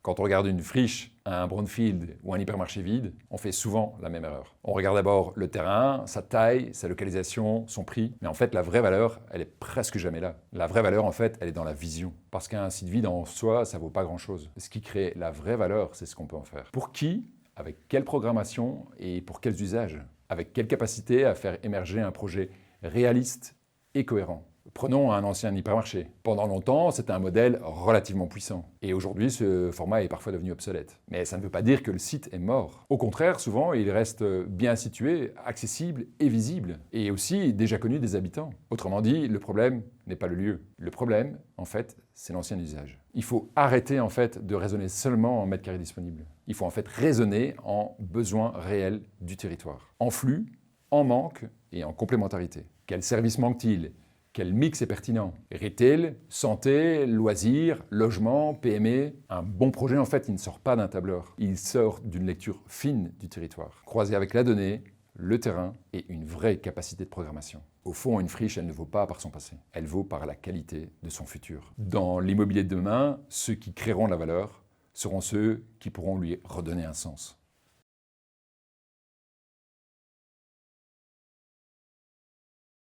Quand on regarde une friche, un brownfield ou un hypermarché vide, on fait souvent la même erreur. On regarde d'abord le terrain, sa taille, sa localisation, son prix, mais en fait la vraie valeur, elle est presque jamais là. La vraie valeur en fait, elle est dans la vision. Parce qu'un site vide en soi, ça vaut pas grand-chose. Ce qui crée la vraie valeur, c'est ce qu'on peut en faire. Pour qui, avec quelle programmation et pour quels usages? Avec quelle capacité à faire émerger un projet réaliste et cohérent? Prenons un ancien hypermarché. Pendant longtemps, c'était un modèle relativement puissant. Et aujourd'hui, ce format est parfois devenu obsolète. Mais ça ne veut pas dire que le site est mort. Au contraire, souvent, il reste bien situé, accessible et visible. Et aussi déjà connu des habitants. Autrement dit, le problème n'est pas le lieu. Le problème, en fait, c'est l'ancien usage. Il faut arrêter, en fait, de raisonner seulement en mètres carrés disponibles. Il faut, en fait, raisonner en besoins réels du territoire. En flux, en manque et en complémentarité. Quel service manque-t-il ? Quel mix est pertinent? Retail, santé, loisirs, logement, PME. Un bon projet, en fait, il ne sort pas d'un tableur. Il sort d'une lecture fine du territoire, croisée avec la donnée, le terrain et une vraie capacité de programmation. Au fond, une friche, elle ne vaut pas par son passé. Elle vaut par la qualité de son futur. Dans l'immobilier de demain, ceux qui créeront la valeur seront ceux qui pourront lui redonner un sens.